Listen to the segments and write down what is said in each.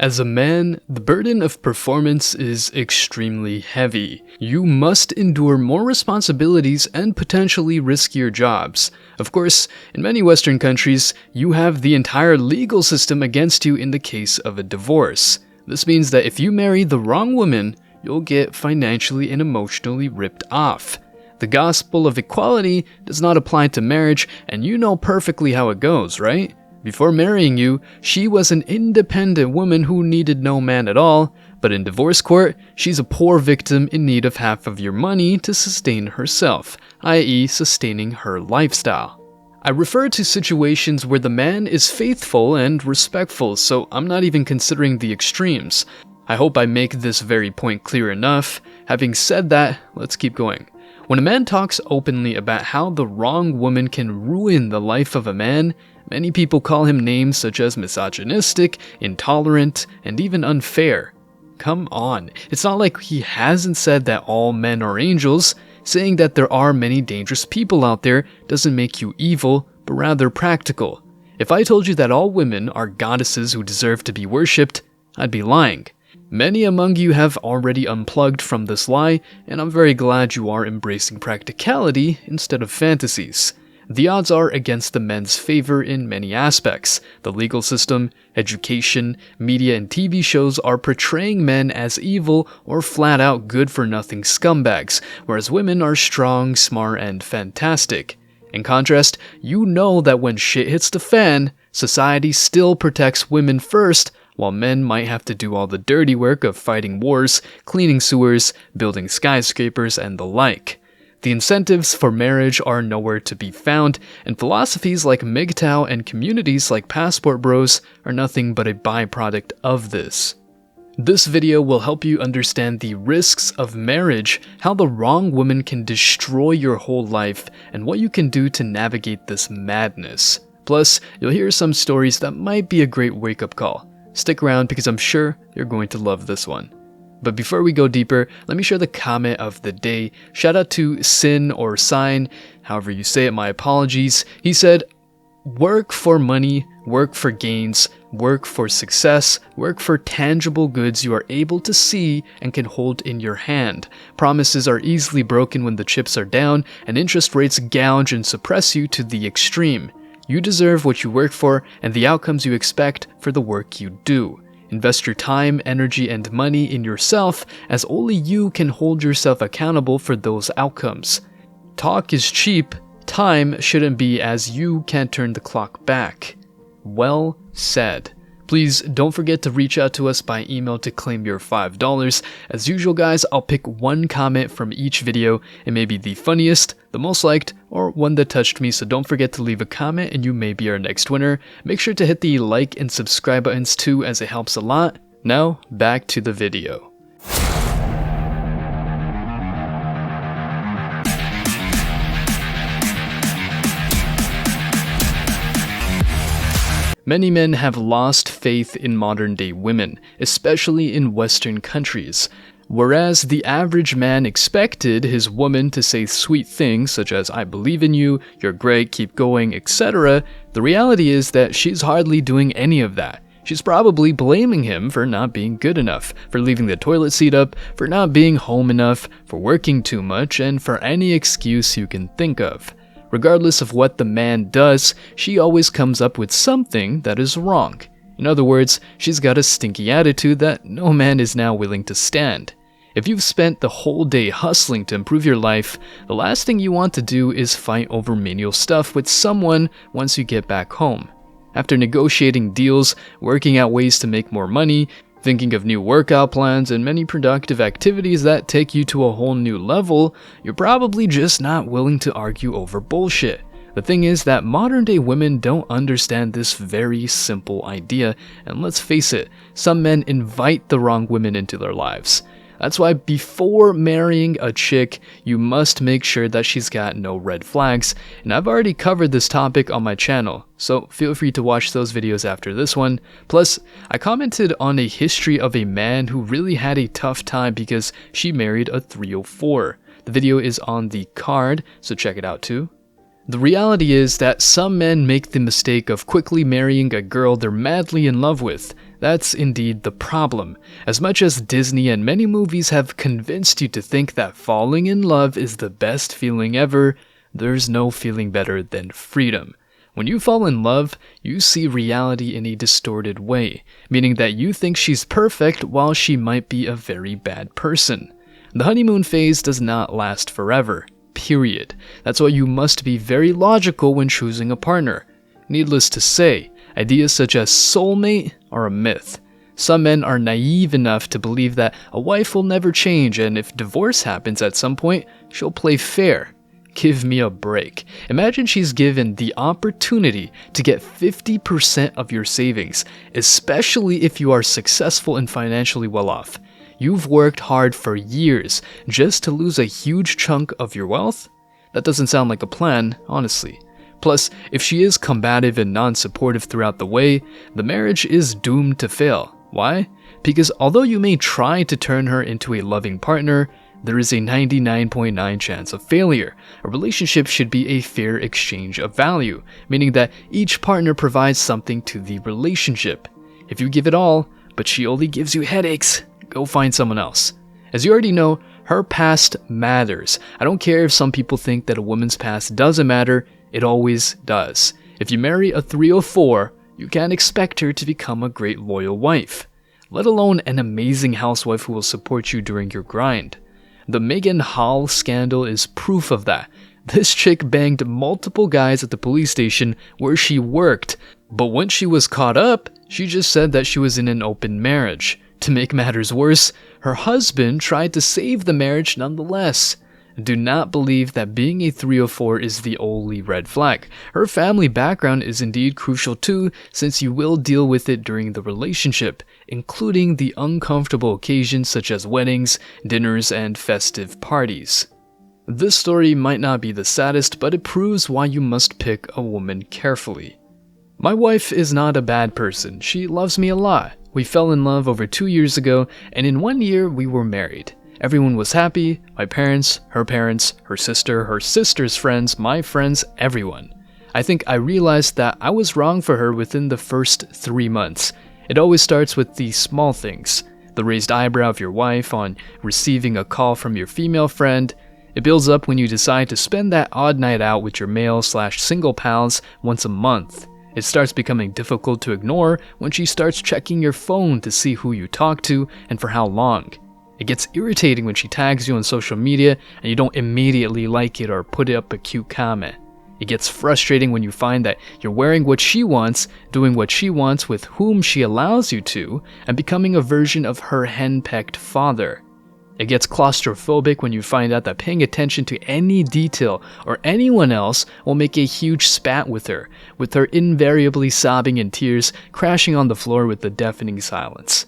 As a man, the burden of performance is extremely heavy. You must endure more responsibilities and potentially riskier jobs. Of course, in many Western countries, you have the entire legal system against you in the case of a divorce. This means that if you marry the wrong woman, you'll get financially and emotionally ripped off. The gospel of equality does not apply to marriage, and you know perfectly how it goes, right? Before marrying you, she was an independent woman who needed no man at all, but in divorce court, she's a poor victim in need of half of your money to sustain herself, i.e. sustaining her lifestyle. I refer to situations where the man is faithful and respectful, so I'm not even considering the extremes. I hope I make this very point clear enough. Having said that, let's keep going. When a man talks openly about how the wrong woman can ruin the life of a man, many people call him names such as misogynistic, intolerant, and even unfair. Come on, it's not like he hasn't said that all men are angels. Saying that there are many dangerous people out there doesn't make you evil, but rather practical. If I told you that all women are goddesses who deserve to be worshipped, I'd be lying. Many among you have already unplugged from this lie, and I'm very glad you are embracing practicality instead of fantasies. The odds are against the men's favor in many aspects. The legal system, education, media, and TV shows are portraying men as evil or flat-out good-for-nothing scumbags, whereas women are strong, smart, and fantastic. In contrast, you know that when shit hits the fan, society still protects women first, while men might have to do all the dirty work of fighting wars, cleaning sewers, building skyscrapers, and the like. The incentives for marriage are nowhere to be found, and philosophies like MGTOW and communities like Passport Bros are nothing but a byproduct of this. This video will help you understand the risks of marriage, how the wrong woman can destroy your whole life, and what you can do to navigate this madness. Plus, you'll hear some stories that might be a great wake-up call. Stick around because I'm sure you're going to love this one. But before we go deeper, let me share the comment of the day. Shout out to Sin or Sign, however you say it, my apologies. He said, "Work for money, work for gains, work for success, work for tangible goods you are able to see and can hold in your hand. Promises are easily broken when the chips are down, and interest rates gouge and suppress you to the extreme. You deserve what you work for and the outcomes you expect for the work you do. Invest your time, energy, and money in yourself, as only you can hold yourself accountable for those outcomes. Talk is cheap, time shouldn't be, as you can't turn the clock back." Well said. Please don't forget to reach out to us by email to claim your $5. As usual guys, I'll pick one comment from each video. It may be the funniest, the most liked, or one that touched me, so don't forget to leave a comment and you may be our next winner. Make sure to hit the like and subscribe buttons too, as it helps a lot. Now, back to the video. Many men have lost faith in modern-day women, especially in Western countries. Whereas the average man expected his woman to say sweet things such as "I believe in you," "You're great, keep going," etc., the reality is that she's hardly doing any of that. She's probably blaming him for not being good enough, for leaving the toilet seat up, for not being home enough, for working too much, and for any excuse you can think of. Regardless of what the man does, she always comes up with something that is wrong. In other words, she's got a stinky attitude that no man is now willing to stand. If you've spent the whole day hustling to improve your life, the last thing you want to do is fight over menial stuff with someone once you get back home. After negotiating deals, working out ways to make more money, thinking of new workout plans, and many productive activities that take you to a whole new level, you're probably just not willing to argue over bullshit. The thing is that modern day women don't understand this very simple idea, and let's face it, some men invite the wrong women into their lives. That's why before marrying a chick, you must make sure that she's got no red flags, and I've already covered this topic on my channel, so feel free to watch those videos after this one. Plus, I commented on a history of a man who really had a tough time because she married a 304. The video is on the card, so check it out too. The reality is that some men make the mistake of quickly marrying a girl they're madly in love with. That's indeed the problem. As much as Disney and many movies have convinced you to think that falling in love is the best feeling ever, there's no feeling better than freedom. When you fall in love, you see reality in a distorted way, meaning that you think she's perfect while she might be a very bad person. The honeymoon phase does not last forever. Period. That's why you must be very logical when choosing a partner. Needless to say, ideas such as soulmate are a myth. Some men are naive enough to believe that a wife will never change, and if divorce happens at some point, she'll play fair. Give me a break. Imagine she's given the opportunity to get 50% of your savings, especially if you are successful and financially well off. You've worked hard for years just to lose a huge chunk of your wealth? That doesn't sound like a plan, honestly. Plus, if she is combative and non-supportive throughout the way, the marriage is doomed to fail. Why? Because although you may try to turn her into a loving partner, there is a 99.9% chance of failure. A relationship should be a fair exchange of value, meaning that each partner provides something to the relationship. If you give it all, but she only gives you headaches, go find someone else. As you already know, her past matters. I don't care if some people think that a woman's past doesn't matter, it always does. If you marry a 304, you can't expect her to become a great loyal wife, let alone an amazing housewife who will support you during your grind. The Megan Hall scandal is proof of that. This chick banged multiple guys at the police station where she worked, but when she was caught up, she just said that she was in an open marriage. To make matters worse, her husband tried to save the marriage nonetheless. Do not believe that being a 304 is the only red flag. Her family background is indeed crucial too, since you will deal with it during the relationship, including the uncomfortable occasions such as weddings, dinners, and festive parties. This story might not be the saddest, but it proves why you must pick a woman carefully. My wife is not a bad person. She loves me a lot. We fell in love over 2 years ago, and in 1 year we were married. Everyone was happy, my parents, her sister, her sister's friends, my friends, everyone. I think I realized that I was wrong for her within the first 3 months. It always starts with the small things. The raised eyebrow of your wife on receiving a call from your female friend. It builds up when you decide to spend that odd night out with your male/single pals once a month. It starts becoming difficult to ignore when she starts checking your phone to see who you talk to and for how long. It gets irritating when she tags you on social media and you don't immediately like it or put up a cute comment. It gets frustrating when you find that you're wearing what she wants, doing what she wants with whom she allows you to, and becoming a version of her henpecked father. It gets claustrophobic when you find out that paying attention to any detail or anyone else will make a huge spat with her invariably sobbing in tears, crashing on the floor with a deafening silence.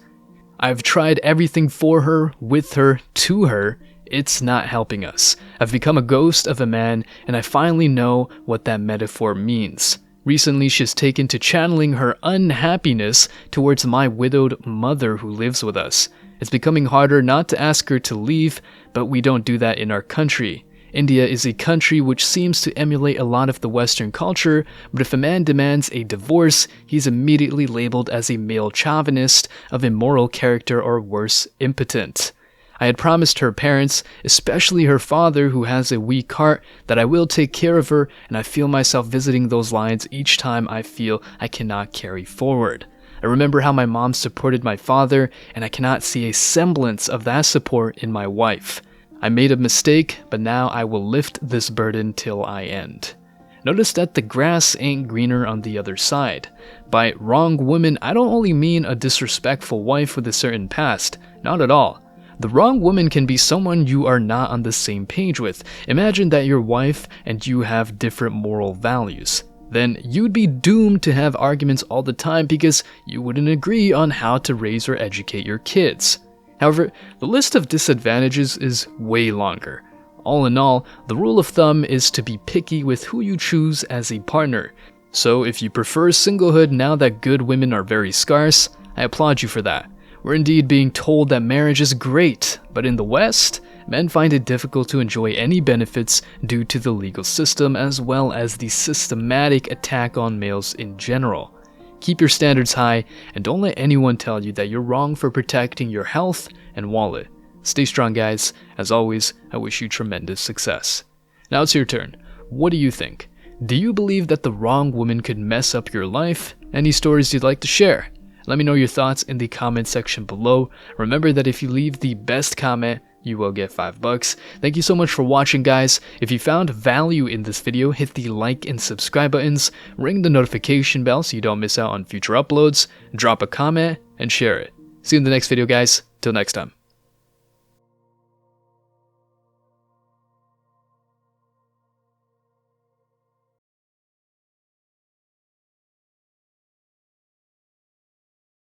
I've tried everything for her, with her, to her. It's not helping us. I've become a ghost of a man, and I finally know what that metaphor means. Recently, she's taken to channeling her unhappiness towards my widowed mother who lives with us. It's becoming harder not to ask her to leave, but we don't do that in our country. India is a country which seems to emulate a lot of the Western culture, but if a man demands a divorce, he's immediately labeled as a male chauvinist, of immoral character, or worse, impotent. I had promised her parents, especially her father who has a weak heart, that I will take care of her, and I feel myself visiting those lines each time I feel I cannot carry forward. I remember how my mom supported my father, and I cannot see a semblance of that support in my wife. I made a mistake, but now I will lift this burden till I end. Notice that the grass ain't greener on the other side. By wrong woman, I don't only mean a disrespectful wife with a certain past. Not at all. The wrong woman can be someone you are not on the same page with. Imagine that your wife and you have different moral values. Then you'd be doomed to have arguments all the time because you wouldn't agree on how to raise or educate your kids. However, the list of disadvantages is way longer. All in all, the rule of thumb is to be picky with who you choose as a partner. So if you prefer singlehood now that good women are very scarce, I applaud you for that. We're indeed being told that marriage is great, but in the West, men find it difficult to enjoy any benefits due to the legal system as well as the systematic attack on males in general. Keep your standards high and don't let anyone tell you that you're wrong for protecting your health and wallet. Stay strong, guys. As always, I wish you tremendous success. Now it's your turn. What do you think? Do you believe that the wrong woman could mess up your life? Any stories you'd like to share? Let me know your thoughts in the comment section below. Remember that if you leave the best comment, you will get $5. Thank you so much for watching, guys. If you found value in this video, hit the like and subscribe buttons, ring the notification bell so you don't miss out on future uploads, drop a comment, and share it. See you in the next video, guys. Till next time.